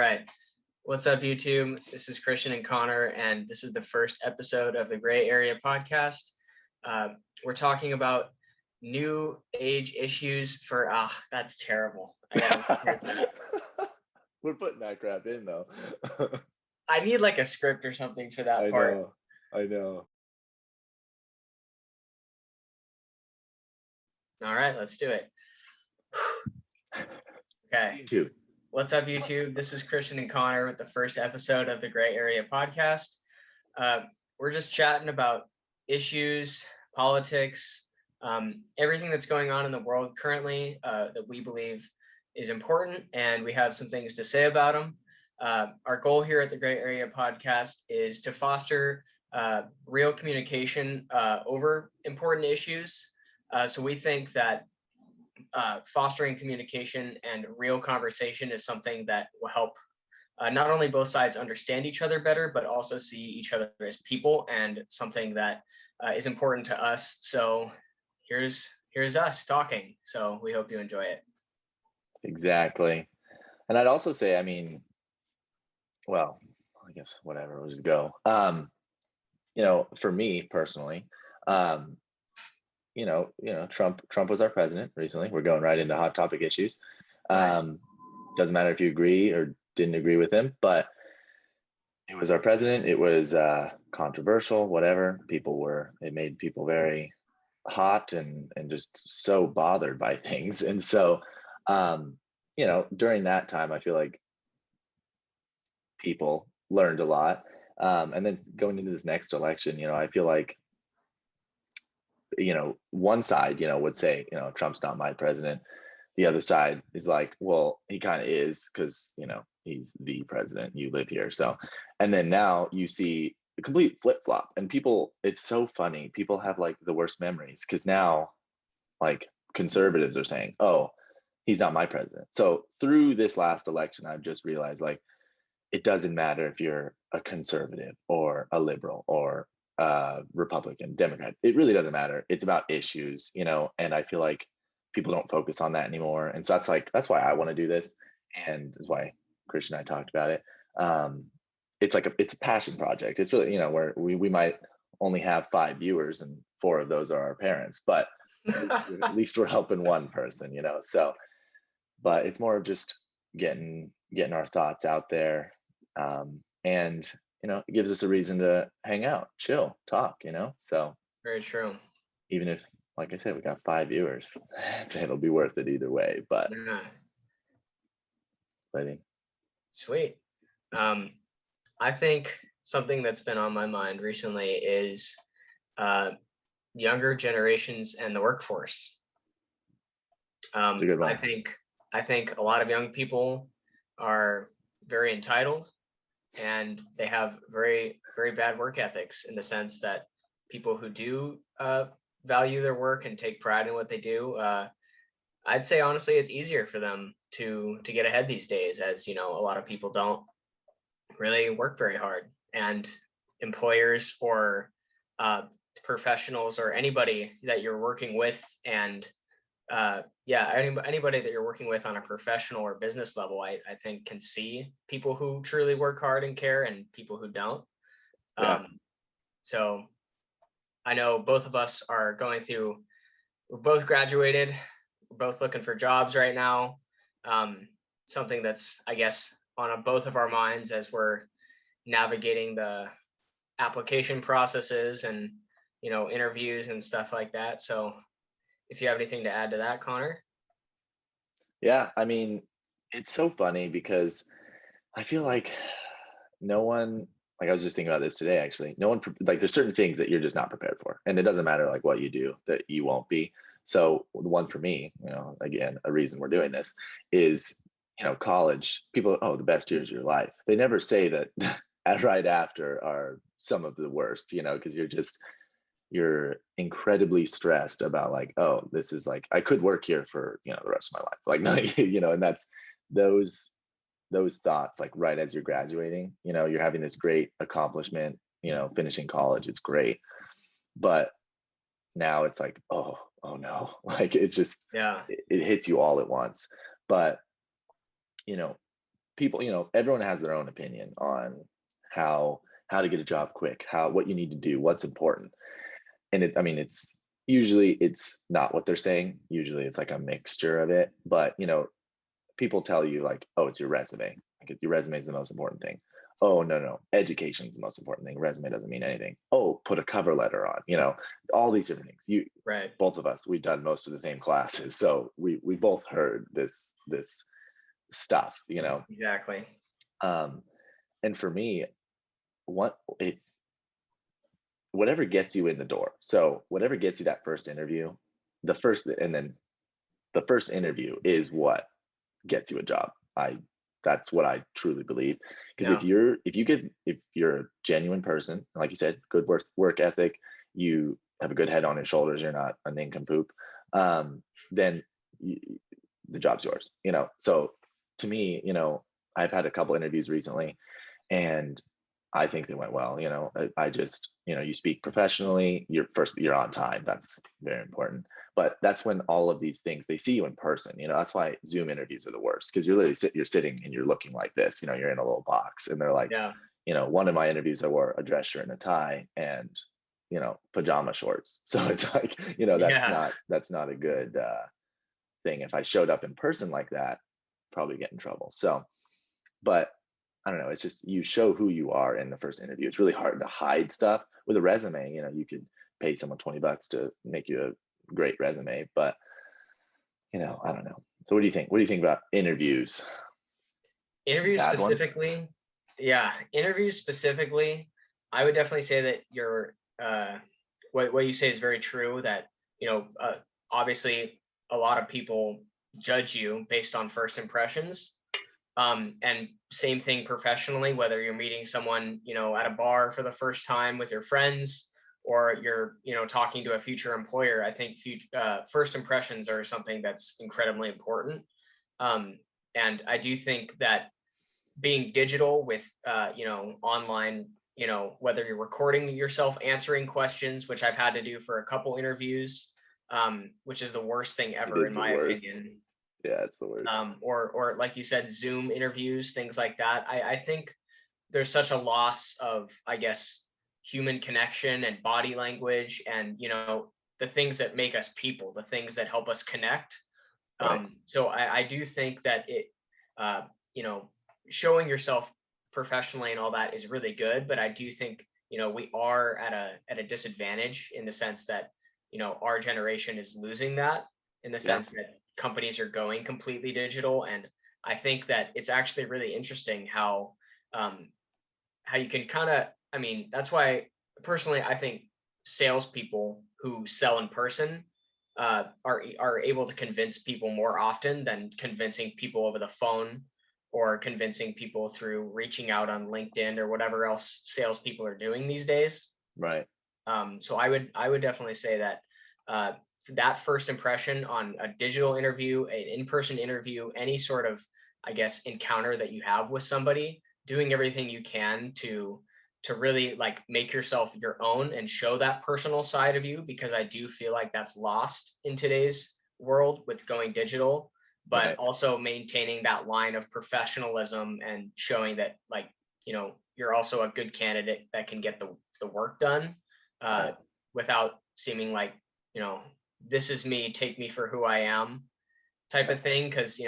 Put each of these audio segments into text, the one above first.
Right. What's up, YouTube? This is Christian and Connor, and this is the first episode of the Gray Area podcast. We're talking about new age issues for, that's terrible. We're putting that crap in though. I need like a script or something for that I part. know. All right, let's do it. Okay. Two. What's up, YouTube? This is Christian and Connor with the first episode of the Gray Area podcast. We're just chatting about issues, politics, everything that's going on in the world currently that we believe is important, and we have some things to say about them. Our goal here at the Gray Area podcast is to foster real communication over important issues. So we think that fostering communication and real conversation is something that will help not only both sides understand each other better, but also see each other as people, and something that is important to us. So here's us talking. So we hope you enjoy it. Exactly. And I'd also say, I mean, well, I guess whatever, we'll just go. For me personally, Trump was our president recently. We're going right into hot topic issues. Nice. Doesn't matter if you agree or didn't agree with him, but it was our president. It was controversial, whatever. It made people very hot and just so bothered by things. And so, during that time, I feel like people learned a lot. And then going into this next election, I feel like, one side, would say, Trump's not my president. The other side is like, well, he kind of is, because, he's the president, you live here. So, and then now you see a complete flip flop, and people, it's so funny. People have like the worst memories, because now like conservatives are saying, oh, he's not my president. So through this last election, I've just realized, like, it doesn't matter if you're a conservative or a liberal or Republican, Democrat. It really doesn't matter. It's about issues, and I feel like people don't focus on that anymore. And so that's why I want to do this, and is why Christian and I talked about it. It's a passion project. It's really, where we might only have 5 viewers and 4 of those are our parents, but at least we're helping one person, so, but it's more of just getting our thoughts out there. And it gives us a reason to hang out, chill, talk, so Very true. even if, like I said, we got 5 viewers, it'll be worth it either way. But Sweet. I think something that's been on my mind recently is younger generations and the workforce. It's a good one. I think a lot of young people are very entitled, and they have very, very bad work ethics, in the sense that people who do value their work and take pride in what they do, I'd say honestly it's easier for them to get ahead these days, as a lot of people don't really work very hard, and employers or professionals or anybody that you're working with, and anybody that you're working with on a professional or business level, I think can see people who truly work hard and care, and people who don't. So I know both of us are we're both graduated, we're both looking for jobs right now. Something that's, I guess, on both of our minds as we're navigating the application processes and, interviews and stuff like that. So if you have anything to add to that, Connor. Yeah, I mean, it's so funny because I feel like no one, like, I was just thinking about this today, actually. No one, like, there's certain things that you're just not prepared for, and it doesn't matter like what you do, that you won't be. So the one for me, again, a reason we're doing this is, college. People, oh, the best years of your life. They never say that right after are some of the worst, because you're incredibly stressed about, like, oh, this is like, I could work here for, the rest of my life. Like, no, and that's those thoughts, like, right as you're graduating, you're having this great accomplishment, finishing college, it's great. But now it's like, oh no, like, it's just, it hits you all at once. But, people, everyone has their own opinion on how to get a job quick, what you need to do, what's important. And it's usually it's not what they're saying. Usually it's like a mixture of it. But people tell you like, oh, it's your resume. Like your resume is the most important thing. Oh, no, no, education is the most important thing. Resume doesn't mean anything. Oh, put a cover letter on, all these different things. Right. Both of us, we've done most of the same classes. So we both heard this stuff, Exactly. And for me, what it whatever gets you in the door. So whatever gets you that first interview, the first interview is what gets you a job. That's what I truly believe. Because Yeah. if you're a genuine person, like you said, good work ethic, you have a good head on your shoulders, you're not a nincompoop, then the job's yours. So to me, I've had a couple interviews recently, and I think they went well. I just, you speak professionally, you're on time. That's very important. But that's when all of these things, they see you in person. That's why Zoom interviews are the worst, because you're sitting and you're looking like this, you're in a little box, and they're like, Yeah. one of my interviews, I wore a dress shirt and a tie and, pajama shorts. So it's like, Yeah. that's not a good thing. If I showed up in person like that, probably get in trouble. So, but I don't know. It's just you show who you are in the first interview. It's really hard to hide stuff with a resume. You could pay someone $20 to make you a great resume, but I don't know. So what do you think? What do you think about interviews? Interviews Bad ones? specifically, yeah, interviews specifically, I would definitely say that what you say is very true, that obviously a lot of people judge you based on first impressions. And same thing professionally, whether you're meeting someone, at a bar for the first time with your friends, or you're, talking to a future employer. I think first impressions are something that's incredibly important. Um, and I do think that being digital with, online, whether you're recording yourself answering questions, which I've had to do for a couple interviews, which is the worst thing It ever, in is the my worst. opinion. Yeah, it's the worst. Or like you said, Zoom interviews, things like that. I think there's such a loss of, I guess, human connection and body language, and the things that make us people, the things that help us connect. Right. So I do think that uh, you know, showing yourself professionally and all that is really good, but I do think we are at a disadvantage, in the sense that our generation is losing that, in the Yeah. sense that companies are going completely digital. And I think that it's actually really interesting um, how you can kind of, I mean, that's why personally I think salespeople who sell in person are able to convince people more often than convincing people over the phone, or convincing people through reaching out on LinkedIn or whatever else salespeople are doing these days. Right. So I would definitely say that uh, that first impression on a digital interview, an in-person interview, any sort of, I guess, encounter that you have with somebody, doing everything you can to really like make yourself your own and show that personal side of you, because I do feel like that's lost in today's world with going digital. But Right. also maintaining that line of professionalism and showing that, like, you're also a good candidate that can get the work done, uh, Right. without seeming like, you know, this is me, take me for who I am type Right. of thing. Because,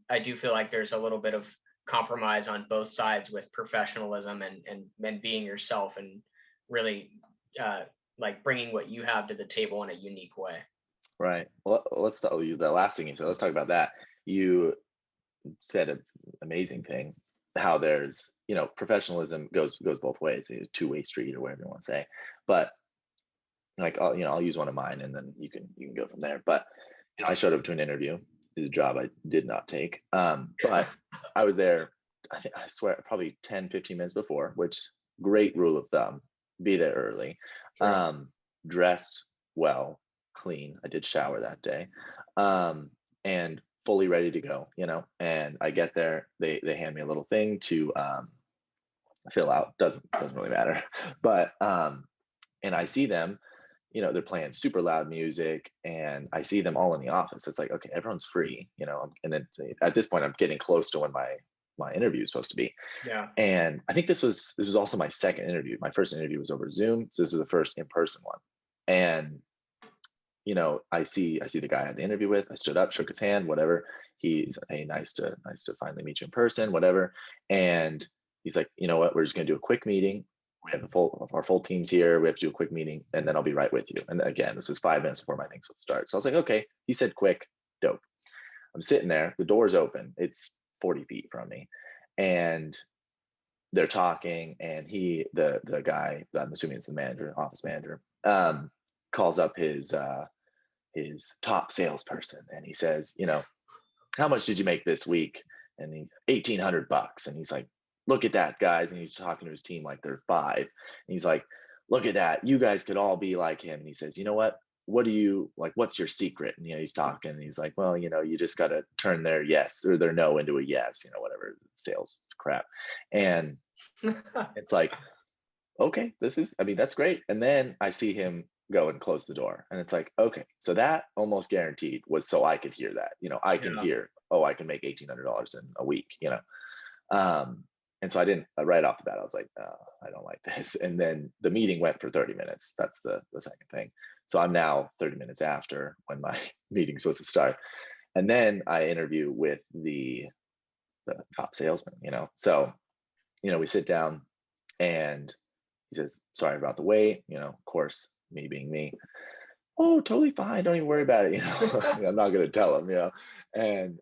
I do feel like there's a little bit of compromise on both sides with professionalism and being yourself, and really uh, like bringing what you have to the table in a unique way. Right. Well, let's start with the last thing you said. Let's talk about that. You said an amazing thing. How there's, professionalism goes both ways, a two-way street or whatever you want to say. But like, I'll use one of mine, and then you can go from there. But I showed up to an interview. It's a job I did not take. But I was there, I swear, probably 10, 15 minutes before, which great rule of thumb, be there early. True. Dress well, clean. I did shower that day. And fully ready to go, and I get there, they hand me a little thing to fill out. Doesn't really matter. But and I see them, they're playing super loud music, and I see them all in the office. It's like, okay, everyone's free, and then at this point I'm getting close to when my my interview was supposed to be. Yeah. And I think this was also my second interview. My first interview was over Zoom, so this is the first in-person one. And I see the guy I had the interview with. I stood up, shook his hand, whatever. He's, hey, nice to finally meet you in person, whatever. And he's like, you know what, we're just gonna do a quick meeting. We have our full team's here. We have to do a quick meeting, and then I'll be right with you. And again, this is 5 minutes before my thing's supposed to start. So I was like, okay. He said quick, dope. I'm sitting there, the door's open. It's 40 feet from me. And they're talking, and the guy, I'm assuming it's the manager, office manager, calls up his top salesperson, and he says, how much did you make this week? And $1,800. And he's like, look at that, guys. And he's talking to his team like they're 5. And he's like, look at that. You guys could all be like him. And he says, you know what? What do you like? What's your secret? And he's talking, and he's like, well, you just got to turn their yes or their no into a yes, whatever sales crap. And it's like, okay, that's great. And then I see him go and close the door, and it's like, okay, so that almost guaranteed was so I could hear that, I can hear, oh, I can make $1,800 in a week, and so I didn't, right off the bat, I was like, I don't like this. And then the meeting went for 30 minutes. That's the second thing. So I'm now 30 minutes after when my meeting's supposed to start. And then I interview with the top salesman, So, we sit down, and he says, sorry about the wait, of course, me being me. Oh, totally fine. Don't even worry about it. I'm not going to tell him, and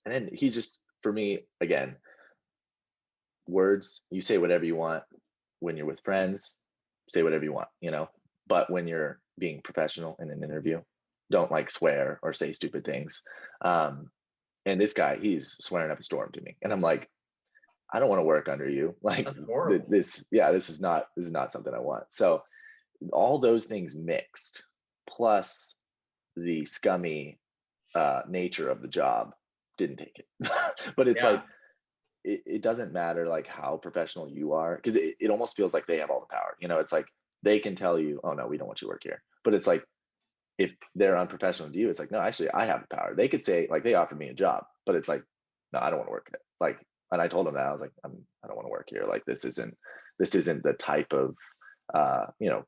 then he just, for me, again, words, you say whatever you want. When you're with friends, say whatever you want, but when you're being professional in an interview, don't like swear or say stupid things. And this guy, he's swearing up a storm to me, and I'm like, I don't want to work under you. Like this is not something I want. So all those things mixed, plus the scummy nature of the job, didn't take it. But it's like, it doesn't matter like how professional you are, because it almost feels like they have all the power. It's like they can tell you, oh no, we don't want you to work here. But it's like, if they're unprofessional to you, it's like, no, actually I have the power. They could say, like, they offered me a job, but it's like, no, I don't want to work there. Like, and I told him that, I was like, I don't want to work here. Like, this isn't the type of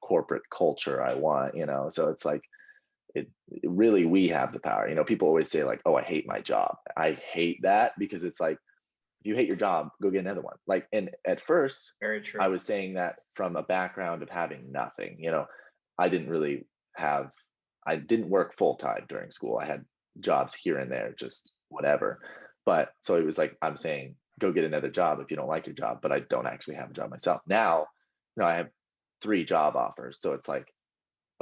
corporate culture I want. So it's like, it really, we have the power. People always say like, oh, I hate my job. I hate that, because it's like, if you hate your job, go get another one. Like, and at first, very true, I was saying that from a background of having nothing. I didn't work full time during school. I had jobs here and there, just whatever. But so it was like, I'm saying, go get another job if you don't like your job, but I don't actually have a job myself. Now, I have 3 job offers. So it's like,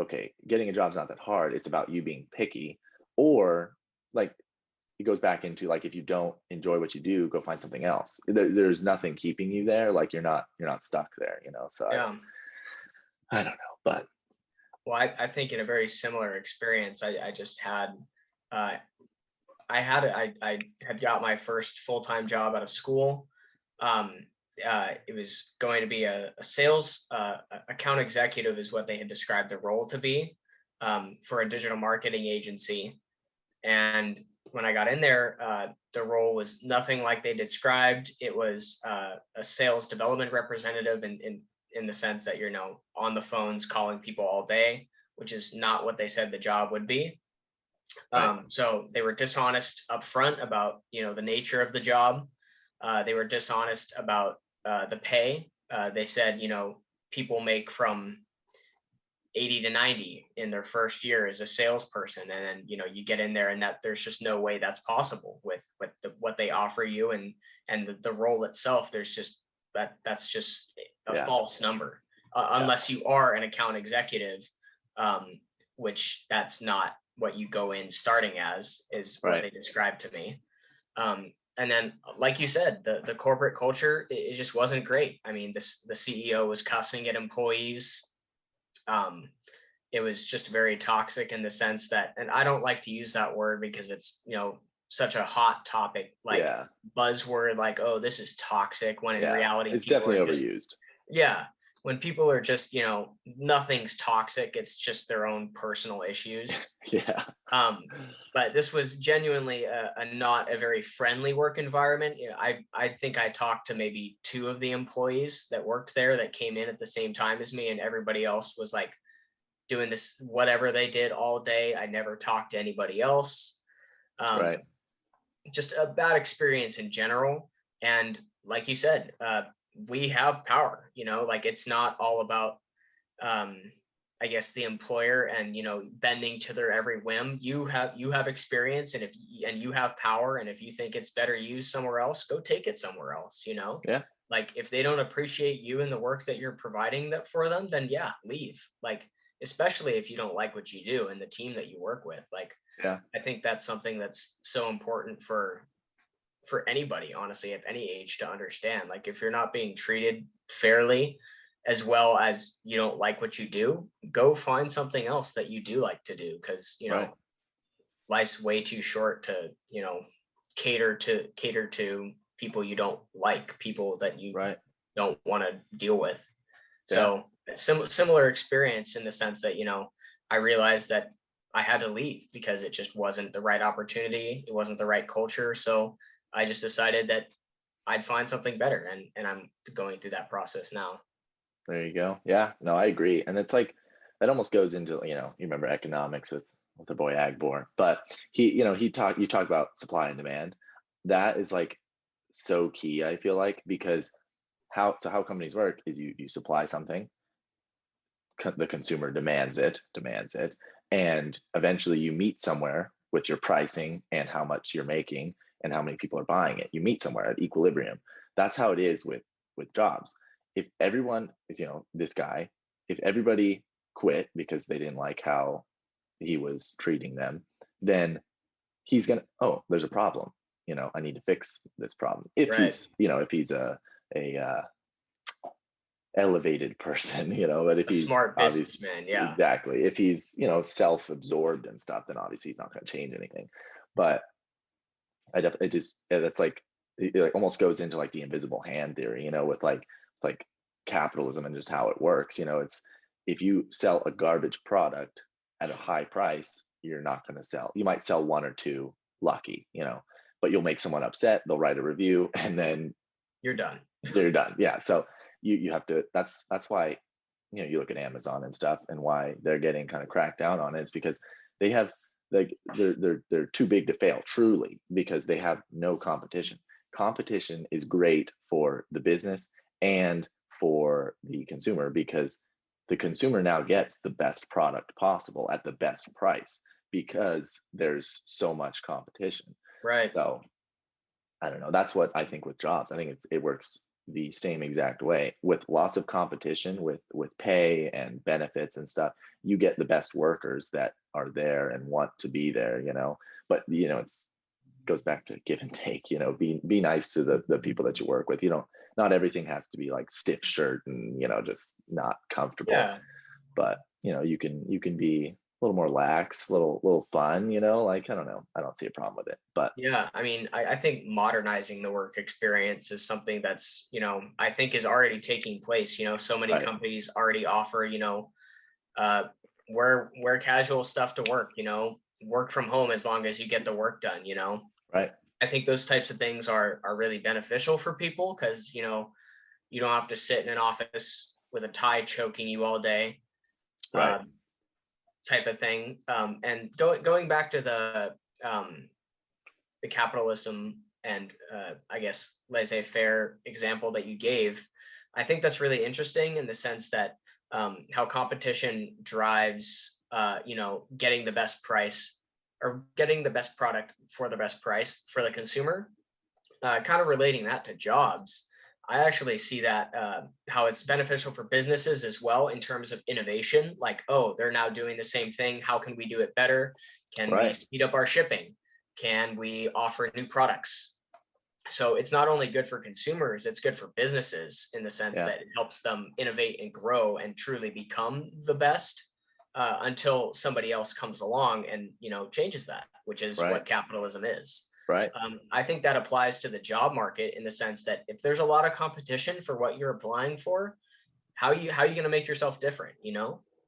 okay, getting a job's not that hard. It's about you being picky, or like, it goes back into like, if you don't enjoy what you do, go find something else. There's nothing keeping you there. Like, you're not stuck there, So I don't know, but. Well, I think in a very similar experience, I just had, I had got my first full-time job out of school. It was going to be a sales account executive is what they had described the role to be, for a digital marketing agency. And when I got in there, the role was nothing like they described. It was a sales development representative in the sense that you're on the phones calling people all day, which is not what they said the job would be. Right. So they were dishonest up front about the nature of the job. They were dishonest about the pay. They said people make from 80 to 90 in their first year as a salesperson, and then you get in there, and that there's just no way that's possible with what they offer you, and the role itself. There's just that's just a false number, unless you are an account executive, which that's not what you go in starting as, is what they described to me. And then, like you said, the corporate culture, it just wasn't great. I mean, the CEO was cussing at employees. It was just very toxic in the sense that, and I don't like to use that word because it's, such a hot topic, like buzzword, like, oh, this is toxic, when in reality, it's definitely overused. when people are just, nothing's toxic, it's just their own personal issues. Yeah. But this was genuinely a not a very friendly work environment. I think I talked to maybe two of the employees that worked there that came in at the same time as me, and everybody else was like doing this whatever they did all day. I never talked to anybody else. Right. Just a bad experience in general. And like you said, we have power. Like it's not all about um, I guess the employer and bending to their every whim. You have experience, and you have power, and if you think it's better used somewhere else, go take it somewhere else. Yeah. Like if they don't appreciate you and the work that you're providing that for them, then yeah, leave. Like especially if you don't like what you do and the team that you work with. Like Yeah. I think that's something that's so important for anybody, honestly, at any age to understand. Like if you're not being treated fairly, as well as you don't like what you do, go find something else that you do like to do, because Right. life's way too short to cater to people you don't like, people that you Right. don't want to deal with. Yeah. So similar experience in the sense that I realized that I had to leave because it just wasn't the right opportunity, it wasn't the right culture. So I just decided that I'd find something better, and I'm going through that process now. There you go. Yeah, no, I agree. And it's like that almost goes into, you remember economics with the boy Agbor, but you talk about supply and demand. That is like so key, I feel like, because how companies work is you supply something, the consumer demands it, and eventually you meet somewhere with your pricing and how much you're making and how many people are buying it. You meet somewhere at equilibrium. That's how it is with jobs. If everyone is, this guy, if everybody quit because they didn't like how he was treating them, then he's gonna, oh, there's a problem. I need to fix this problem. If Right. he's a elevated person, but if A he's smart obviously, businessman. Yeah. exactly, if he's, self-absorbed and stuff, then obviously he's not going to change anything. But it just, yeah, that's like, it like almost goes into like the invisible hand theory, with like capitalism and just how it works. It's, if you sell a garbage product at a high price, you're not going to sell. You might sell one or two lucky, but you'll make someone upset. They'll write a review, and then You're done. they're done. Yeah. So you have to. That's why, you look at Amazon and stuff, and why they're getting kind of cracked down on it. It's because they have, like, they're too big to fail, truly, because they have no competition. Competition is great for the business and for the consumer, because the consumer now gets the best product possible at the best price because there's so much competition. Right. So I don't know. That's what I think with jobs. I think it works the same exact way with lots of competition, with pay and benefits and stuff. You get the best workers that are there and want to be there. But it's goes back to give and take. Be nice to the people that you work with. Not everything has to be like stiff shirt and just not comfortable. Yeah. But you can be a little more lax, little fun. Like, I don't know. I don't see a problem with it. But Yeah, I mean, I think modernizing the work experience is something that's, I think is already taking place. So many right, companies already offer, uh, wear casual stuff to work, work from home as long as you get the work done. right, I think those types of things are really beneficial for people because, you don't have to sit in an office with a tie choking you all day, right, um, type of thing. And going back to the capitalism and I guess laissez-faire example that you gave, I think that's really interesting in the sense that how competition drives, getting the best price or getting the best product for the best price for the consumer. Kind of relating that to jobs, I actually see that how it's beneficial for businesses as well in terms of innovation. Like, oh, they're now doing the same thing. How can we do it better? Can we right, speed up our shipping? Can we offer new products? So it's not only good for consumers, it's good for businesses in the sense yeah, that it helps them innovate and grow and truly become the best, until somebody else comes along and changes that, which is right, what capitalism is. right, I think that applies to the job market in the sense that if there's a lot of competition for what you're applying for, how you going to make yourself different?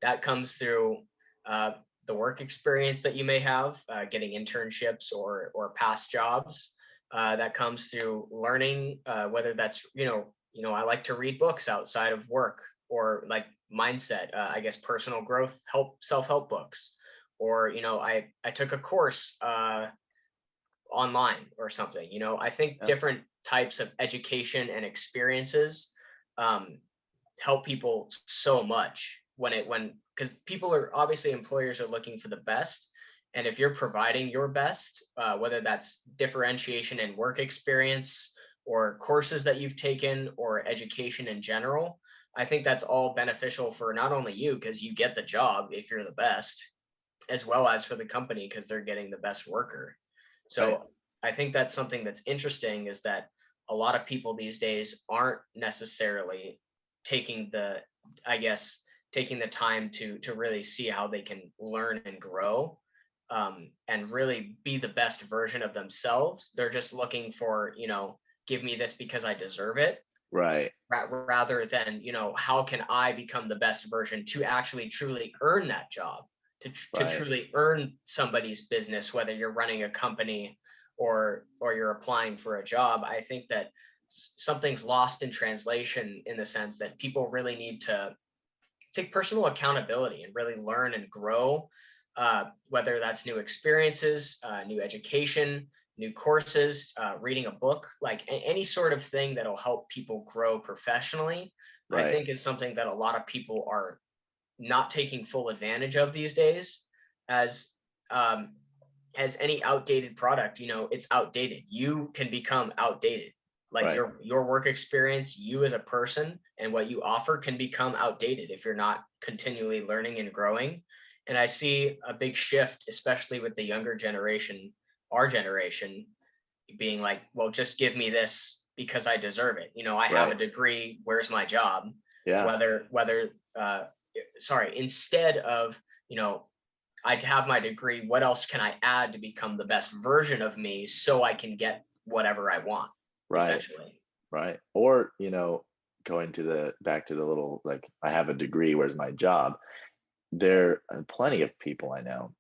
That comes through uh, the work experience that you may have, getting internships or past jobs. That comes through learning, whether that's I like to read books outside of work, or like mindset, I guess personal growth, self-help books, or I took a course online or something. I think Yeah. different types of education and experiences um, help people so much when because people are obviously, employers are looking for the best, and if you're providing your best, whether that's differentiation in work experience or courses that you've taken or education in general, I think that's all beneficial for not only you because you get the job if you're the best, as well as for the company because they're getting the best worker. Right. So I think that's something that's interesting, is that a lot of people these days aren't necessarily taking the, I guess, taking the time to really see how they can learn and grow, and really be the best version of themselves. They're just looking for, give me this because I deserve it, Right. rather than, how can I become the best version to actually truly earn that job, to Right. truly earn somebody's business, whether you're running a company or you're applying for a job. I think that something's lost in translation, in the sense that people really need to take personal accountability and really learn and grow, whether that's new experiences, new education, new courses, reading a book, like any sort of thing that'll help people grow professionally. I Right. think is something that a lot of people are not taking full advantage of these days, as um, as any outdated product, it's outdated. You can become outdated. Like Right. your work experience, you as a person, and what you offer can become outdated if you're not continually learning and growing. And I see a big shift, especially with the younger generation, our generation, being like, well, just give me this because I deserve it. I have a Right. degree, where's my job? Yeah. Whether sorry, instead of, you know, I have my degree, what else can I add to become the best version of me so I can get whatever I want, Right. essentially. Right. Or, going to the back to the little, like, I have a degree, where's my job? There are plenty of people I know.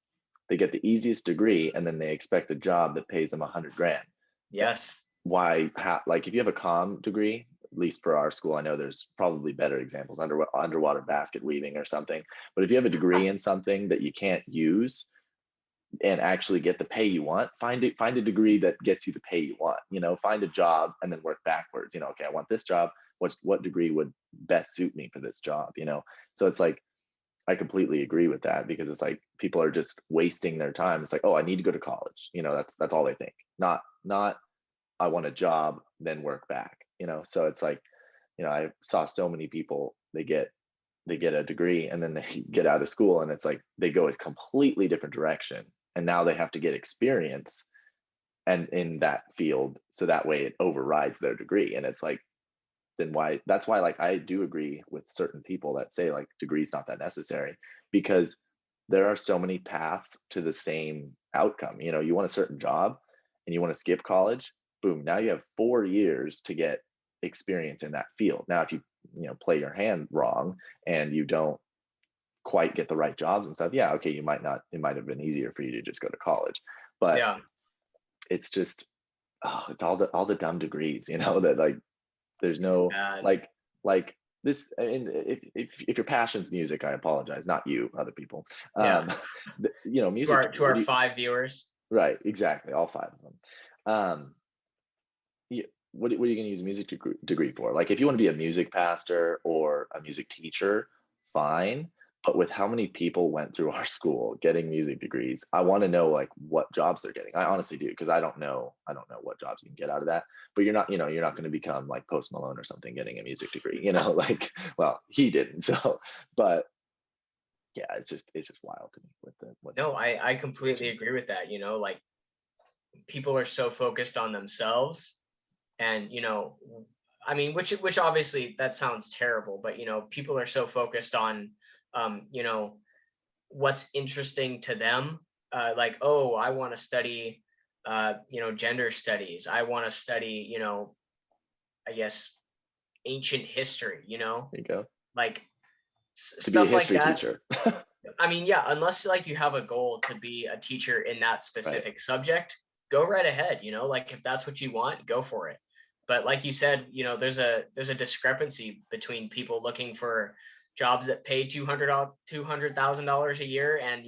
They get the easiest degree and then they expect a job that pays them 100 grand. Yes. Why? Like, if you have a comm degree, at least for our school, I know there's probably better examples, underwater basket weaving or something. But if you have a degree in something that you can't use and actually get the pay you want, find a degree that gets you the pay you want. Find a job and then work backwards. Okay, I want this job. What degree would best suit me for this job? So it's like, I completely agree with that, because it's like people are just wasting their time. It's like, oh, I need to go to college. That's all they think. Not I want a job, then work back. So it's like, I saw so many people, they get a degree and then they get out of school and it's like they go a completely different direction, and now they have to get experience and in that field, so that way it overrides their degree. And it's like, then why? That's why, like, I do agree with certain people that say like degrees not that necessary, because there are so many paths to the same outcome. You want a certain job and you want to skip college, boom, now you have 4 years to get experience in that field. Now if you play your hand wrong and you don't quite get the right jobs and stuff, yeah, okay, it might have been easier for you to just go to college. But Yeah. it's just, oh, it's all the dumb degrees, that, like, there's It's no, bad. like this. And if your passion's music, I apologize, not you, other people. Yeah. To Music our degree. to our 5 viewers. Right, exactly, all five of them. Um, what are you going to use a music degree for? Like, if you want to be a music pastor or a music teacher, fine. But with how many people went through our school getting music degrees, I want to know, like, what jobs they're getting. I honestly do, because I don't know what jobs you can get out of that. But you're not going to become like Post Malone or something getting a music degree. Like, well, he didn't. So, but yeah, it's just wild to me with the what No, I completely education. agree with that. Like, people are so focused on themselves, and I mean, which obviously that sounds terrible, but people are so focused on um you know what's interesting to them, like, oh, I want to study gender studies, I want to study, I guess, ancient history. There you go. like To be a stuff like history that. teacher. I mean, yeah, unless like you have a goal to be a teacher in that Right. specific subject, go right ahead, like if that's what you want, go for it. But like you said, there's a discrepancy between people looking for jobs that pay $200,000 a year and,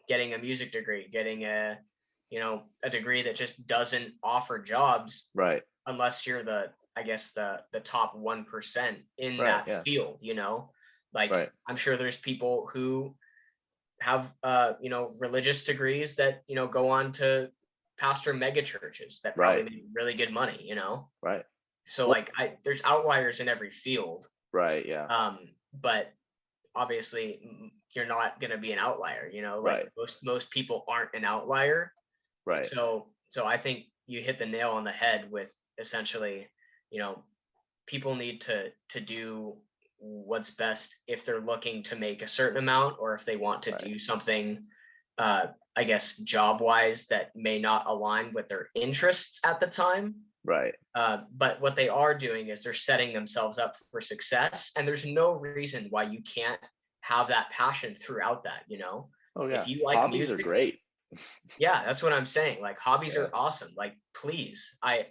getting a music degree, getting a degree that just doesn't offer jobs Right. unless you're I guess the top 1% in Right. that Yeah. field. Like Right. I'm sure there's people who have religious degrees that go on to pastor mega churches that probably Right. make really good money. Right. So Well, like there's outliers in every field. right. Yeah. But obviously you're not going to be an outlier. Like Right. most people aren't an outlier. Right. So I think you hit the nail on the head with essentially, you know, people need to do what's best if they're looking to make a certain amount or if they want to Right. do something I guess job wise that may not align with their interests at the time. Right. But what they are doing is they're setting themselves up for success, and there's no reason why you can't have that passion throughout that. Oh If yeah. you like Hobbies are music, great. yeah, that's what I'm saying. Like hobbies Yeah. are awesome. Like please, I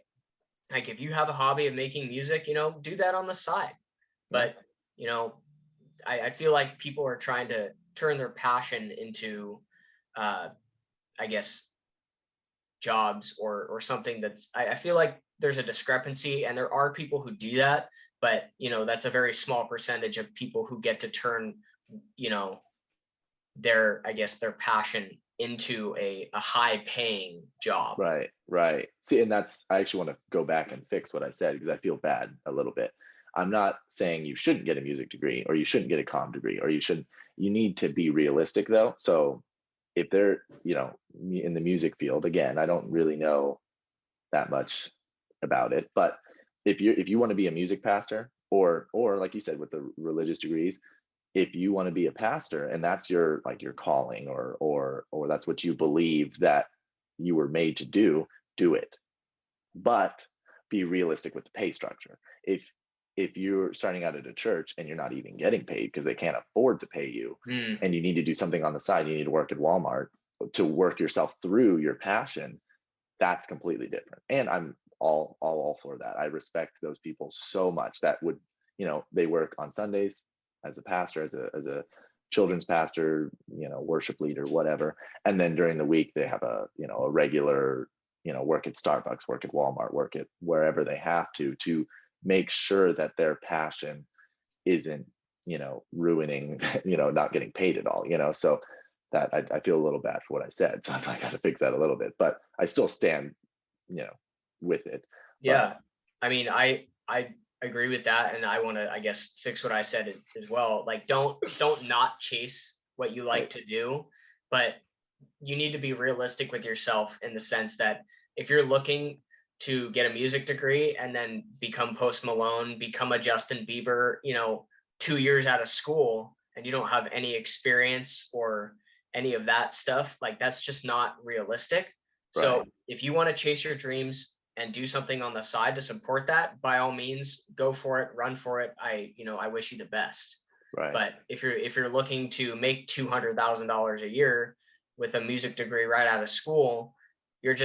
like if you have a hobby of making music, do that on the side. Yeah. But you know, I feel like people are trying to turn their passion into, uh, I guess, jobs or something that's. I feel like there's a discrepancy, and there are people who do that, but that's a very small percentage of people who get to turn, you know, their I guess their passion into a high paying job. Right. Right. See, and that's, I actually want to go back and fix what I said because I feel bad a little bit. I'm not saying you shouldn't get a music degree or you shouldn't get a comm degree or you need to be realistic though. So if they're, in the music field, again, I don't really know that much about it, but if you want to be a music pastor or like you said with the religious degrees, if you want to be a pastor and that's your like your calling or that's what you believe that you were made to do it, but be realistic with the pay structure. If you're starting out at a church and you're not even getting paid because they can't afford to pay you, Mm, and you need to do something on the side, you need to work at Walmart to work yourself through your passion, that's completely different. And I'm all for that. I respect those people so much that would, they work on Sundays as a pastor, as a children's pastor, worship leader, whatever. And then during the week they have a regular, work at Starbucks, work at Walmart, work at wherever they have to make sure that their passion isn't, ruining, not getting paid at all, so that I feel a little bad for what I said. So I got to fix that a little bit, but I still stand, you know, with it. But yeah. I mean, I agree with that, and I want to, I guess, fix what I said as well. Like, don't not chase what you like right, to do, but you need to be realistic with yourself in the sense that if you're looking to get a music degree and then become Post Malone, become a Justin Bieber, 2 years out of school, and you don't have any experience or any of that stuff, like that's just not realistic. right, So if you want to chase your dreams and do something on the side to support that, by all means, go for it, run for it. I wish you the best. right, But if you're looking to make $200,000 a year with a music degree right out of school, you're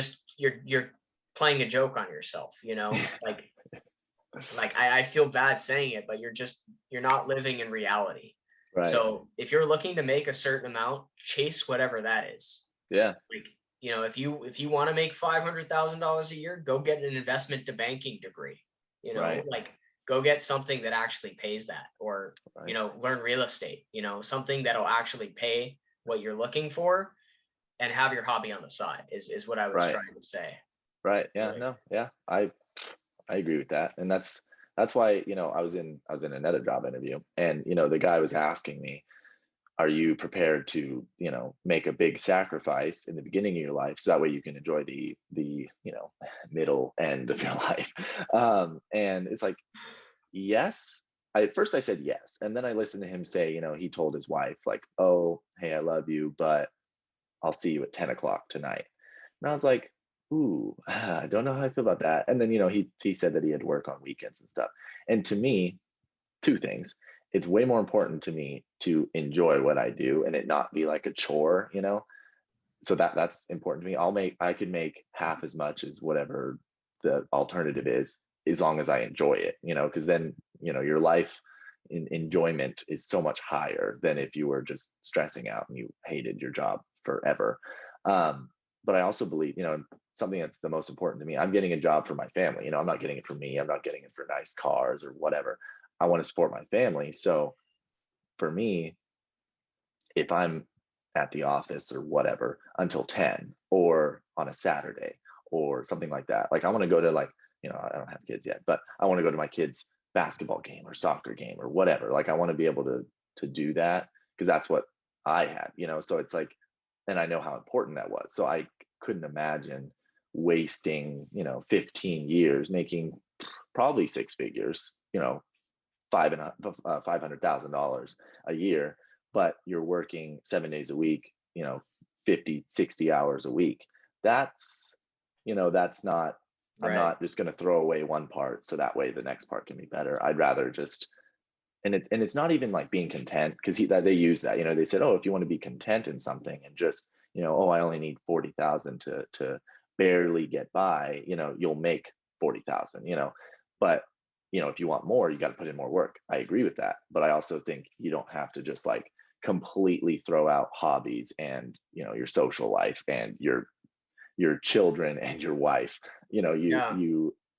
playing a joke on yourself. Like I feel bad saying it, but you're not living in reality. right. So if you're looking to make a certain amount, chase whatever that is. Yeah, Like, if you want to make $500,000 a year, go get an investment to banking degree. right, Like go get something that actually pays that, or right, learn real estate. Something that'll actually pay what you're looking for, and have your hobby on the side is what I was right, trying to say. right. Yeah, Right. no, yeah. I agree with that. And that's why, I was in another job interview and the guy was asking me, are you prepared to make a big sacrifice in the beginning of your life so that way you can enjoy the middle end of your life, and it's like, yes. At first I said yes, and then I listened to him say, he told his wife like, oh hey, I love you, but I'll see you at 10 o'clock tonight. And I was like, ooh, I don't know how I feel about that. And then he said that he had work on weekends and stuff, and to me, two things. It's way more important to me to enjoy what I do and it not be like a chore, so that's important to me. I could make half as much as whatever the alternative is, as long as I enjoy it, because then, your life in enjoyment is so much higher than if you were just stressing out and you hated your job forever. But I also believe, something that's the most important to me, I'm getting a job for my family. I'm not getting it for me. I'm not getting it for nice cars or whatever. I want to support my family. So for me, if I'm at the office or whatever until 10 or on a Saturday or something like that, like I want to go to like, I don't have kids yet, but I want to go to my kids' basketball game or soccer game or whatever. Like I want to be able to do that because that's what I had, so it's like, and I know how important that was. So I couldn't imagine wasting, 15 years making probably six figures, $500,000 a year, but you're working 7 days a week, 50, 60 hours a week. That's, that's not, I'm Right. not just going to throw away one part so that way the next part can be better. I'd rather just, and it's not even like being content because they use that, they said, oh, if you want to be content in something and just, oh, I only need 40,000 to barely get by, you'll make 40,000, but if you want more, you got to put in more work. I agree with that. But I also think you don't have to just like completely throw out hobbies and, your social life and your children and your wife. Yeah.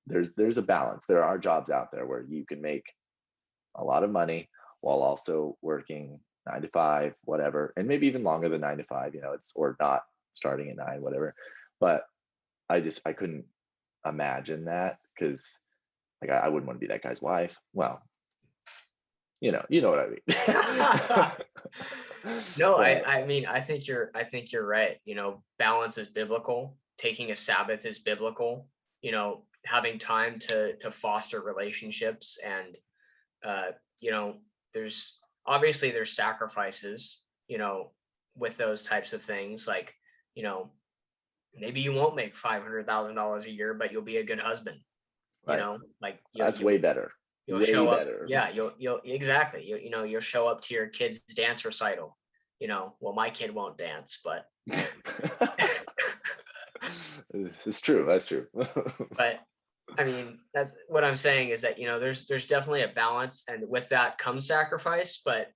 There's a balance. There are jobs out there where you can make a lot of money while also working 9 to 5, whatever, and maybe even longer than 9 to 5, it's or not starting at 9, whatever. But I couldn't imagine that because like I wouldn't want to be that guy's wife. Well, you know what I mean. No, But I mean, I think you're right. Balance is biblical. Taking a Sabbath is biblical. Having time to foster relationships and uh, you know, there's sacrifices, with those types of things. Like, you know, maybe you won't make $500,000 a year, but you'll be a good husband. right, Like that's way better. you'll Way show up. better. Yeah, you'll exactly. You'll show up to your kid's dance recital. Well, my kid won't dance, but It's true. That's true. but I mean, that's what I'm saying is that, there's definitely a balance, and with that comes sacrifice. But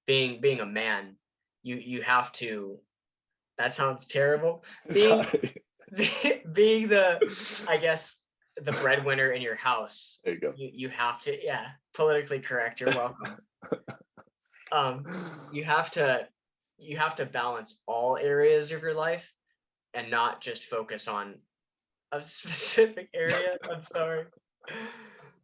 being a man, you have to. That sounds terrible. Being Sorry. being I guess, the breadwinner in your house, There you you have to. Yeah, politically correct. You're welcome. You have to balance all areas of your life and not just focus on a specific area. I'm sorry.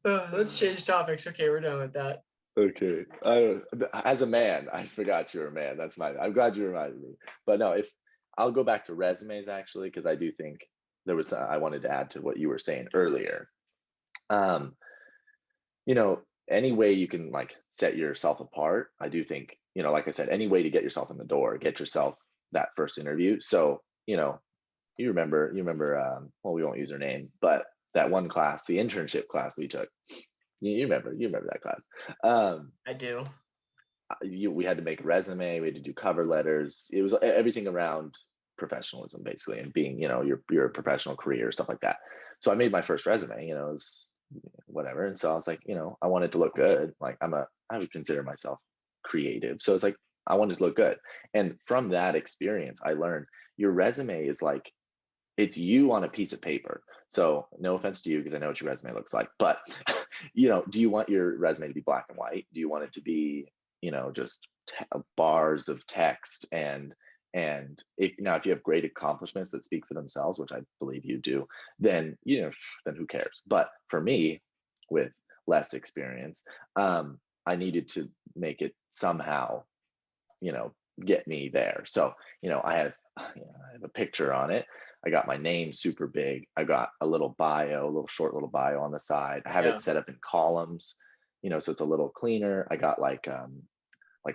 Let's change topics. Okay, we're done with that. Okay. I don't, as a man, I forgot you're a man. That's my, I'm glad you reminded me. But no, if I'll go back to resumes actually, because I do think there was, I wanted to add to what you were saying earlier. Um, you know, any way you can like set yourself apart, I do think, like I said, any way to get yourself in the door, get yourself that first interview. So, well, we won't use her name, but that one class, the internship class we took, you remember that class. I do. We had to make a resume, we had to do cover letters. It was everything around professionalism basically and being, your professional career, stuff like that. So I made my first resume, it was whatever. And so I was like, I wanted to look good. Like I would consider myself creative. So it's like I wanted to look good. And from that experience, I learned your resume is like it's you on a piece of paper. So no offense to you because I know what your resume looks like, but do you want your resume to be black and white? Do you want it to be, just bars of text and if you have great accomplishments that speak for themselves, which I believe you do, then then who cares? But for me, with less experience, I needed to make it somehow, you know, get me there. So, I have a picture on it. I got my name super big. I got a little bio, a little short little bio on the side. I have Yeah. it set up in columns, so it's a little cleaner. I got like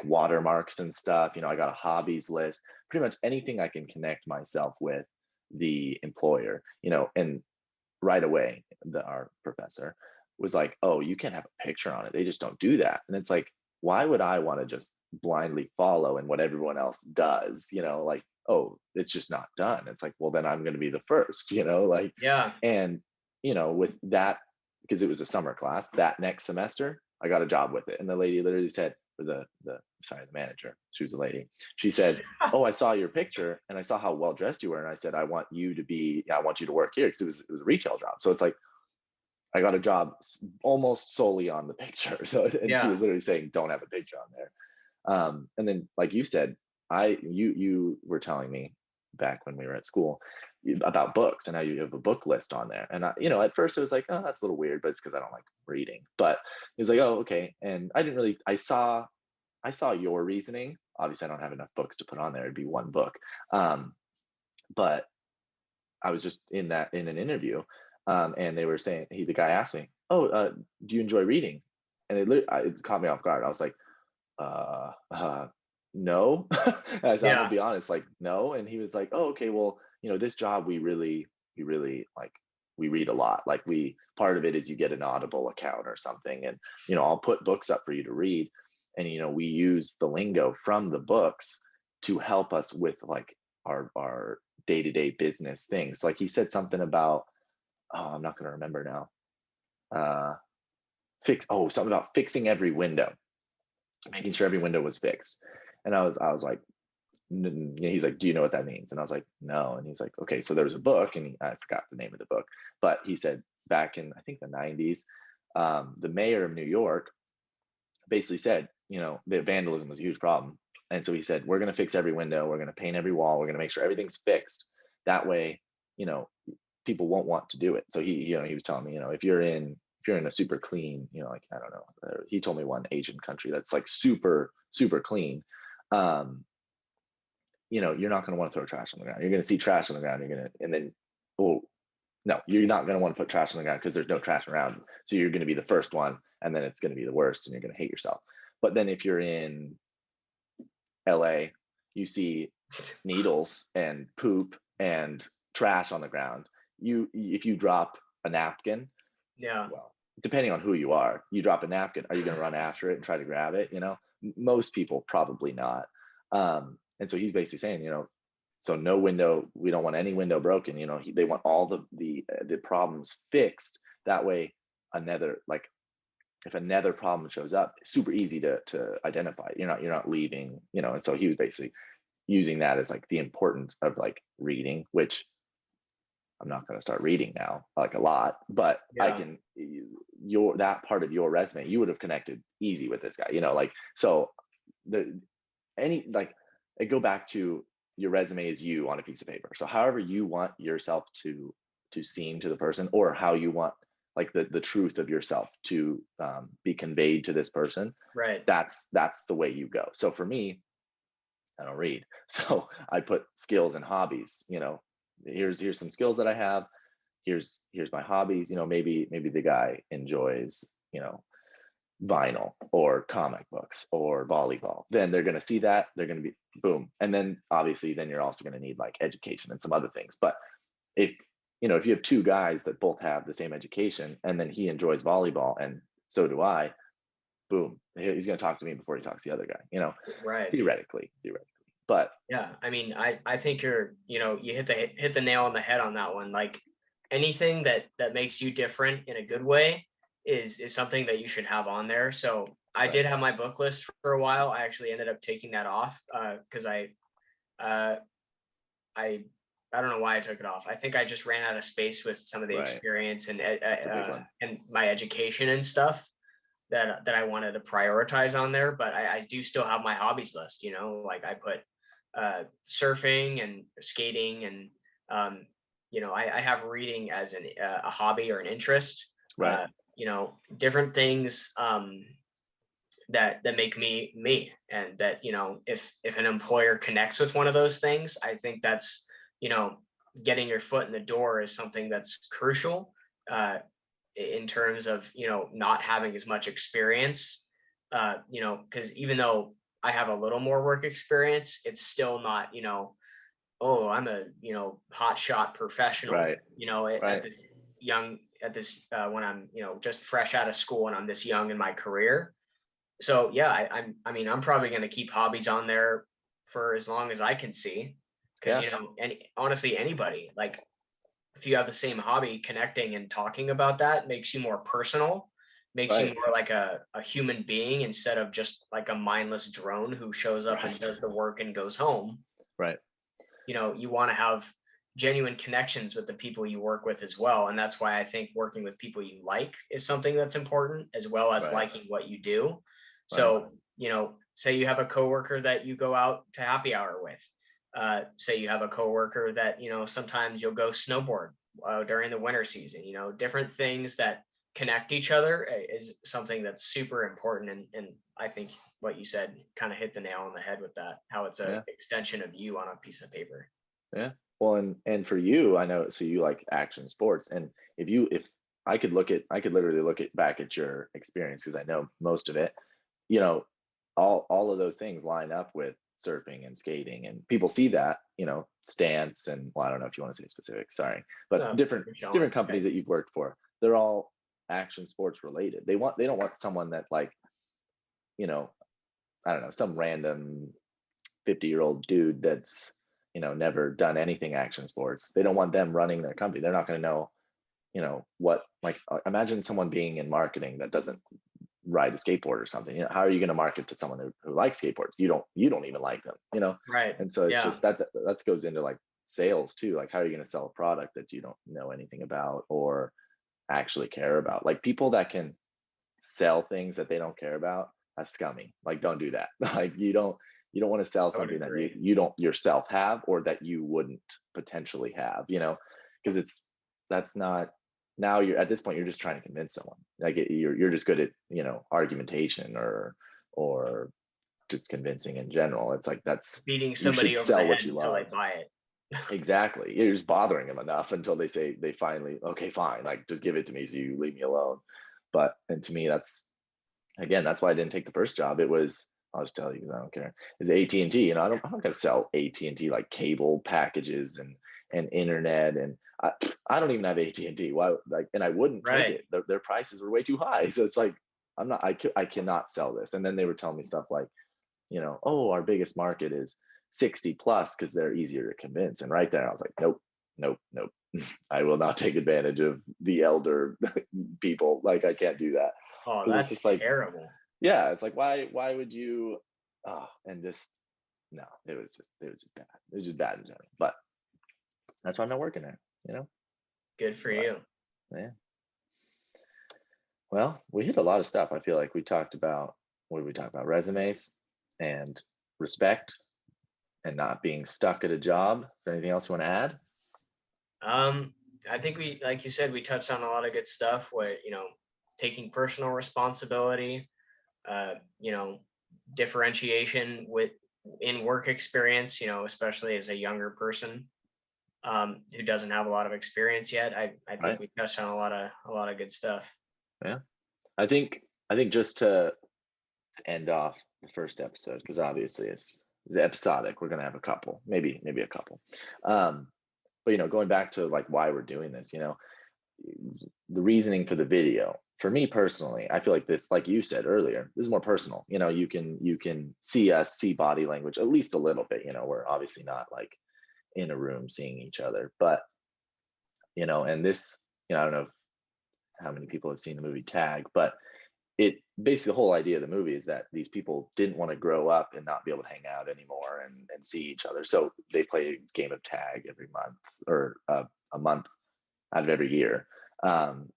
watermarks and stuff. I got a hobbies list, pretty much anything I can connect myself with the employer, and right away, our professor was like, oh, you can't have a picture on it. They just don't do that. And it's like, why would I want to just blindly follow in what everyone else does? Like, oh, it's just not done. It's like, well, then I'm going to be the first, like, Yeah. and, with that, because it was a summer class, that next semester, I got a job with it. And the lady literally said, or the manager, she was a lady. She said, oh, I saw your picture and I saw how well dressed you were. And I said, I want you to work here, because it was a retail job. So it's like, I got a job almost solely on the picture. So, and she Yeah. was literally saying, don't have a picture on there. And then, like you said, you were telling me back when we were at school about books and how you have a book list on there. And at first it was like, oh, that's a little weird, but it's because I don't like reading. But it was like, oh, okay. And I didn't really. I saw your reasoning. Obviously, I don't have enough books to put on there. It'd be one book. But I was just in an interview, and they were saying, the guy asked me, "Oh, do you enjoy reading?" And it caught me off guard. I was like, uh, uh no. As I'm gonna Yeah. be honest, like, no. And he was like, oh, okay, well, this job, we really like, we read a lot. Like, we part of it is you get an Audible account or something, and I'll put books up for you to read, and we use the lingo from the books to help us with, like, our day-to-day business things. Like, he said something about, oh, I'm not going to remember now. Something about fixing every window, making sure every window was fixed. And I was like, he's like, do you know what that means? And I was like, no. And he's like, okay, so there was a book, and I forgot the name of the book, but he said back in, I think, the 90s, the mayor of New York basically said, that vandalism was a huge problem. And so he said, we're going to fix every window, we're going to paint every wall, we're going to make sure everything's fixed. That way, you know, people won't want to do it. So he was telling me, if you're in a super clean, like, I don't know, he told me one Asian country that's like super, super clean. Um, you're not going to want to throw trash on the ground. You're going to see trash on the ground. And then, well, no, you're not going to want to put trash on the ground because there's no trash around. So you're going to be the first one, and then it's going to be the worst, and you're going to hate yourself. But then if you're in LA, you see needles and poop and trash on the ground. If you drop a napkin, Yeah. well, depending on who you are, you drop a napkin, are you going to run after it and try to grab it? Most people probably not. And so he's basically saying, so no window, we don't want any window broken. They want all the problems fixed. That way, like, if another problem shows up, it's super easy to identify. You're not leaving. And so he was basically using that as like the importance of like reading, which I'm not going to start reading now, like, a lot, but I Yeah. can. That part of your resume, you would have connected easy with this guy. Like, so the any like I go back to, your resume is you on a piece of paper. So however you want yourself to seem to the person, or how you want, like, the truth of yourself to be conveyed to this person, Right. that's the way you go. So for me, I don't read. So I put skills and hobbies. Here's some skills that I have. Here's my hobbies. Maybe the guy enjoys, vinyl or comic books or volleyball. Then they're going to see that. They're going to be boom. And then obviously, then you're also going to need like education and some other things. But if if you have two guys that both have the same education, and then he enjoys volleyball and so do I, boom, he's going to talk to me before he talks to the other guy. Right. Theoretically. But Yeah. I mean, I think you hit the nail on the head on that one. Like, anything that makes you different in a good way is something that you should have on there. So I right, did have my book list for a while. I actually ended up taking that off because uh, I I don't know why I took it off. I think I just ran out of space with some of the right, experience that's a big one. and my education and stuff that I wanted to prioritize on there. But I do still have my hobbies list. Like, I put surfing and skating, and I have reading as a hobby or an interest. Right, Uh, Different things that make me me, and that if an employer connects with one of those things, I think that's you know getting your foot in the door is something that's crucial in terms of not having as much experience, because even though I have a little more work experience, it's still not oh, I'm a hot shot professional right, at right, this young at this when I'm, just fresh out of school and I'm this young in my career. So yeah, I'm probably going to keep hobbies on there for as long as I can see, because Yeah, and honestly, anybody, like, if you have the same hobby, connecting and talking about that makes you more personal, makes you right, more like a human being instead of just like a mindless drone who shows up and right, does the work and goes home. right, You want to have genuine connections with the people you work with as well. And that's why I think working with people you like is something that's important, as well as right, liking what you do. right, So, say you have a coworker that you go out to happy hour with. Say you have a coworker that, sometimes you'll go snowboard during the winter season. Different things that connect each other is something that's super important. And I think what you said kind of hit the nail on the head with that, how it's a yeah, extension of you on a piece of paper. yeah. Well, and for you, I know, so you like action sports, and if I could literally look at back at your experience, because I know most of it, you know, all of those things line up with surfing and skating, and people see that, stance, and well, I don't know if you want to say specific, sorry, but No, keep going. different companies that you've worked for, they're all action sports related. They don't want someone that, like, you know I don't know, some random 50-year-old dude that's, never done anything action sports. They don't want them running their company. They're not going to know, what, like, imagine someone being in marketing that doesn't ride a skateboard or something. How are you going to market to someone who likes skateboards? You don't even like them. Right. And so it's Yeah. just that goes into, like, sales too. Like, how are you going to sell a product that you don't know anything about or actually care about? Like, people that can sell things that they don't care about, that's scummy. Like, don't do that. Like, you don't want to sell I would something that you agree. you don't yourself have, or that you wouldn't potentially have, because that's not, now you're at this point, you're just trying to convince someone. Like, you're just good at, argumentation, or just convincing in general. It's like, Beating you somebody should over the sell what head you until they love. buy it. Exactly. You're just bothering them enough until they finally, okay, fine, like, just give it to me, so you leave me alone. But, and to me, that's why I didn't take the first job. I'll just tell you because I don't care. Is AT&T. I'm not gonna sell AT&T, like, cable packages and internet, and I don't even have AT&T. Why, like, and I wouldn't take Right. it. Their prices were way too high. So it's like, I cannot sell this. And then they were telling me stuff like, oh, our biggest market is 60 plus because they're easier to convince. And right there, I was like, nope, nope, nope. I will not take advantage of the elder people. Like, I can't do that, Oh, because it's that's just like, terrible. yeah, it's like, why would you, and just, no, it was just bad. It was just bad in general. But that's why I'm not working there, you know. Good for But you. yeah, well, we hit a lot of stuff. I feel like we talked about, what did we talk about? Resumes and respect and not being stuck at a job. Is there anything else you want to add? Um, I think like you said, we touched on a lot of good stuff where, taking personal responsibility, uh, you know, differentiation in work experience, especially as a younger person, who doesn't have a lot of experience yet. I think Right. we touched on a lot of good stuff. Yeah. I think just to end off the first episode, because obviously it's episodic. We're gonna have a couple, maybe a couple. Um, but, going back to, like, why we're doing this, the reasoning for the video, for me personally, I feel like this, like you said earlier, this is more personal. You can see us, see body language at least a little bit. We're obviously not, like, in a room seeing each other, but, and this, I don't know how many people have seen the movie Tag, but it basically, the whole idea of the movie is that these people didn't want to grow up and not be able to hang out anymore and see each other. So they play a game of tag every month, or a month out of every year. Um,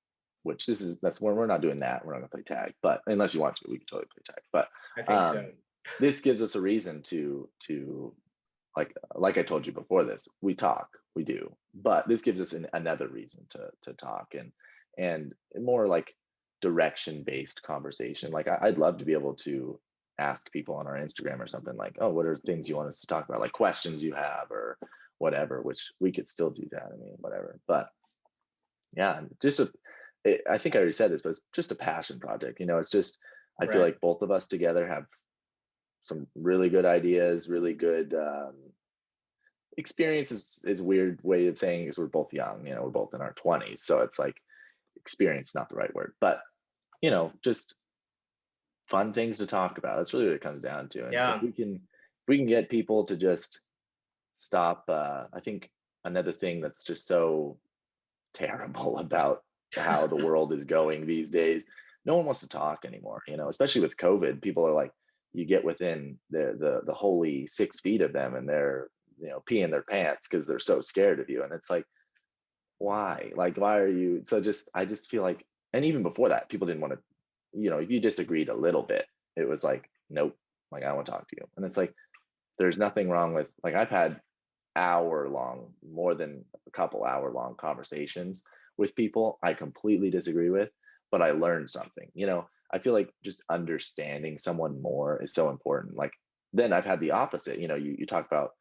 which that's when we're not doing that. We're not going to play tag, but unless you want to, we can totally play tag. But I think so. this gives us a reason to, like I told you before this, we talk, we do, but this gives us another reason to talk, and more like direction based conversation. Like, I'd love to be able to ask people on our Instagram or something, like, oh, what are things you want us to talk about, like questions you have or whatever, which we could still do that. I mean, whatever. But yeah, I think I already said this, but it's just a passion project. It's just, I feel Right. like both of us together have some really good ideas, really good experience is weird way of saying, is we're both young. We're both in our 20s, so it's like, experience, not the right word, but just fun things to talk about. That's really what it comes down to. And Yeah. if we can get people to just stop, I think another thing that's just so terrible about how the world is going these days, no one wants to talk anymore, especially with COVID. People are like, you get within the holy 6 feet of them and they're peeing their pants because they're so scared of you. And it's like, why? Like, why are you so just I just feel like, and even before that, people didn't want to, if you disagreed a little bit, it was like, nope, like I don't want to talk to you. And it's like, there's nothing wrong with, like, I've had hour long, more than a couple hour long conversations with people I completely disagree with, but I learned something. I feel like just understanding someone more is so important. Like, then I've had the opposite. You talk about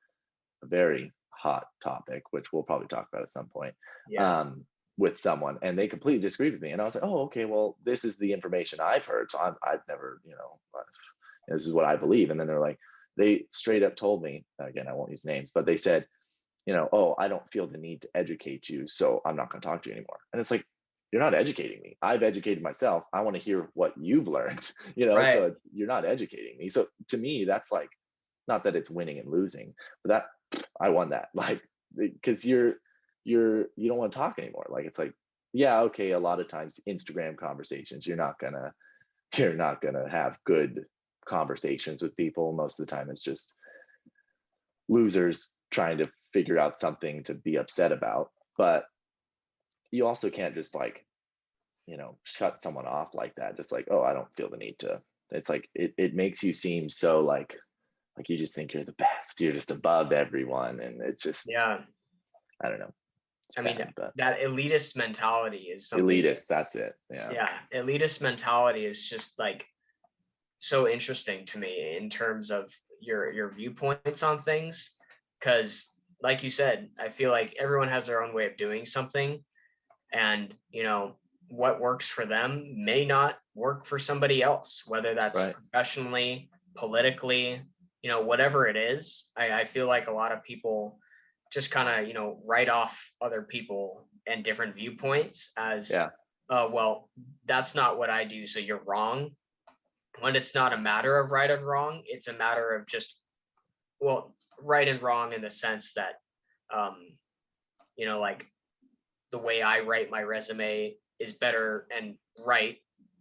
a very hot topic, which we'll probably talk about at some point, Yes. um, with someone, and they completely disagreed with me, and I was like, oh, okay, well, this is the information I've heard, so I've never, this is what I believe. And then they're like, they straight up told me, again, I won't use names, but they said, oh, I don't feel the need to educate you, so I'm not going to talk to you anymore. And it's like, you're not educating me. I've educated myself. I want to hear what you've learned, Right. so you're not educating me. So to me, that's like, not that it's winning and losing, but that I won that, like, because you don't want to talk anymore. Like, it's like, yeah, okay, a lot of times Instagram conversations, you're not gonna have good conversations with people. Most of the time it's just losers trying to figure out something to be upset about. But you also can't just, like, shut someone off like that, just like, oh, I don't feel the need to. It's like, it makes you seem so like you just think you're the best, you're just above everyone, and it's just, Yeah. I don't know, it's I mean, bad. But that elitist mentality is something elitist, that's, that's it. Yeah. yeah, elitist mentality is just like so interesting to me in terms of your viewpoints on things. Because like you said, I feel like everyone has their own way of doing something, and what works for them may not work for somebody else, whether that's Right. professionally, politically, whatever it is. I feel like a lot of people just kind of write off other people and different viewpoints as, Yeah. well, that's not what I do, so you're wrong. When it's not a matter of right and wrong, it's a matter of just, well, right and wrong in the sense that, um like the way I write my resume is better and right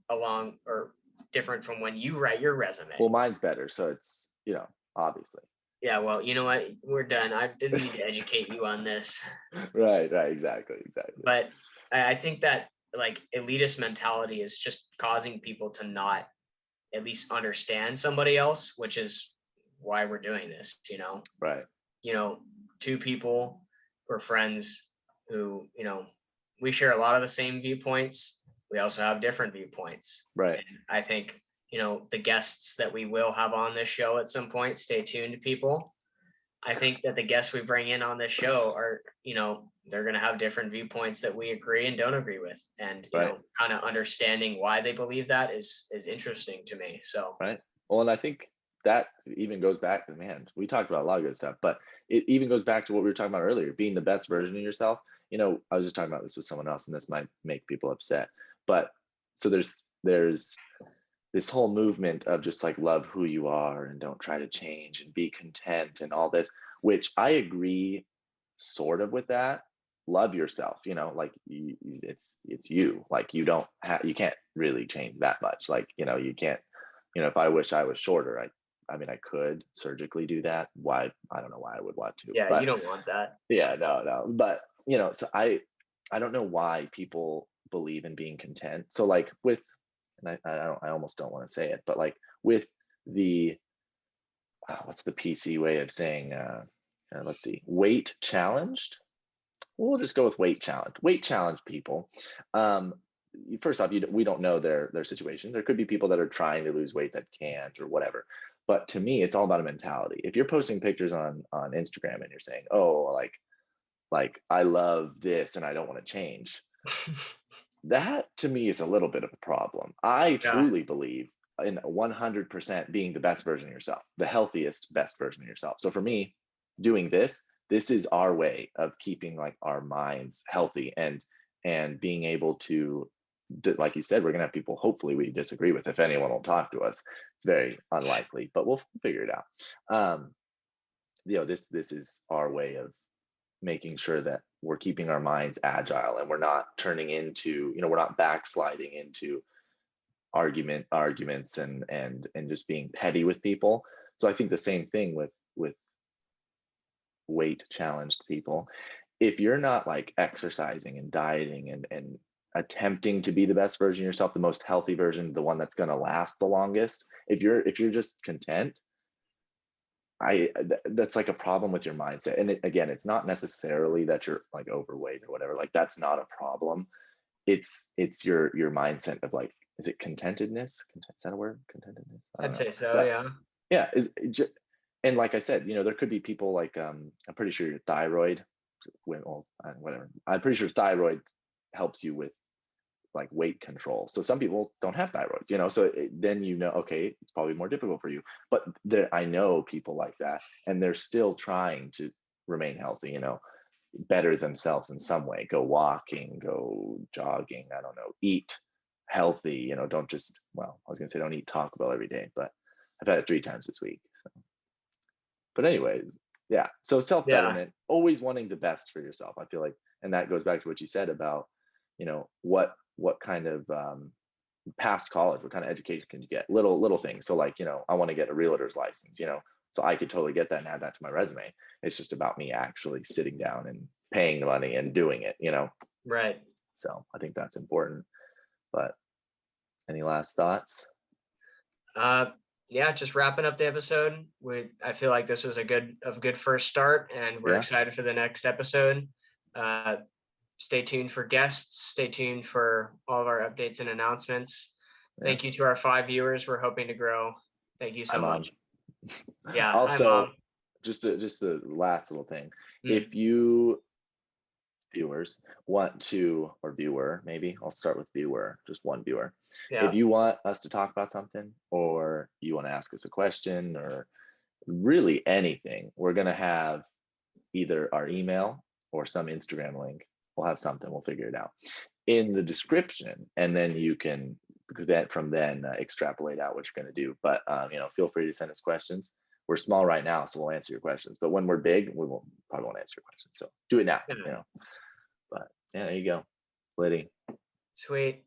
along or different from when you write your resume. Well, mine's better, so it's, obviously. Yeah, well, you know what? We're done. I didn't need to educate you on this. Right, exactly, exactly. But I think that like elitist mentality is just causing people to not at least understand somebody else, which is why we're doing this, Right. you know, two people who are friends who, we share a lot of the same viewpoints. We also have different viewpoints. Right. And I think, the guests that we will have on this show at some point, stay tuned, people. I think that the guests we bring in on this show are, they're going to have different viewpoints that we agree and don't agree with. And, Right. kind of understanding why they believe that is interesting to me. So, Right. Well, and I think that even goes back to, man, we talked about a lot of good stuff, but it even goes back to what we were talking about earlier, being the best version of yourself. I was just talking about this with someone else, and this might make people upset. But so there's this whole movement of just like, love who you are and don't try to change and be content and all this, which I agree sort of with that. Love yourself, like, it's you, like, you can't really change that much, like, you can't, if I wish I was shorter, I mean, I could surgically do that. Why? I don't know why I would want to, yeah, you but don't want that. yeah, no, but so I don't know why people believe in being content. So, like, with, and I almost don't want to say it, but like with the, what's the PC way of saying, let's see, weight challenged. We'll just go with weight challenge. Weight challenge people. Um, First off, we don't know their situation. There could be people that are trying to lose weight that can't or whatever. But to me, it's all about a mentality. If you're posting pictures on Instagram and you're saying, "Oh, like I love this and I don't want to change," that to me is a little bit of a problem. I Yeah. truly believe in 100% being the best version of yourself, the healthiest, best version of yourself. So for me, doing this is our way of keeping, like, our minds healthy and being able to like you said, we're gonna have people hopefully we disagree with. If anyone will talk to us, it's very unlikely, but we'll figure it out. This is our way of making sure that we're keeping our minds agile and we're not turning into, we're not backsliding into arguments and just being petty with people. So I think the same thing with weight challenged people. If you're not like exercising and dieting and attempting to be the best version of yourself, the most healthy version, the one that's going to last the longest, if you're just content, that's like a problem with your mindset. And again, it's not necessarily that you're like overweight or whatever, like that's not a problem. It's your mindset of like, is it contentedness? Is that a word? Contentedness? I'd say so, yeah. Yeah. And like I said, there could be people like, I'm pretty sure your thyroid, whatever. I'm pretty sure thyroid helps you with like weight control. So some people don't have thyroids, so then okay, it's probably more difficult for you. But I know people like that, and they're still trying to remain healthy, better themselves in some way. Go walking, go jogging, I don't know, eat healthy, don't just, well, I was gonna say don't eat Taco Bell every day, but I've had it 3 times this week. So. But anyway, yeah. So self-betterment, always wanting the best for yourself. I feel like, and that goes back to what you said about, what kind of past college, what kind of education can you get? Little things. So like, I want to get a realtor's license, so I could totally get that and add that to my resume. It's just about me actually sitting down and paying the money and doing it, Right. So I think that's important. But any last thoughts? Yeah, just wrapping up the episode. I feel like this was a good first start, and we're excited for the next episode. Stay tuned for guests. Stay tuned for all of our updates and announcements. Yeah. Thank you to our 5 viewers. We're hoping to grow. Thank you so much. Yeah. Also, just the last little thing. If you viewers want to, or viewer, maybe I'll start with viewer, just one viewer. Yeah. If you want us to talk about something, or you want to ask us a question, or really anything, we're going to have either our email or some Instagram link. We'll have something, we'll figure it out in the description, and then you can, because from then extrapolate out what you're going to do. But feel free to send us questions. We're small right now, so we'll answer your questions, but when we're big, we probably won't answer your questions, so do it now. But yeah, there you go, Liddy. Sweet.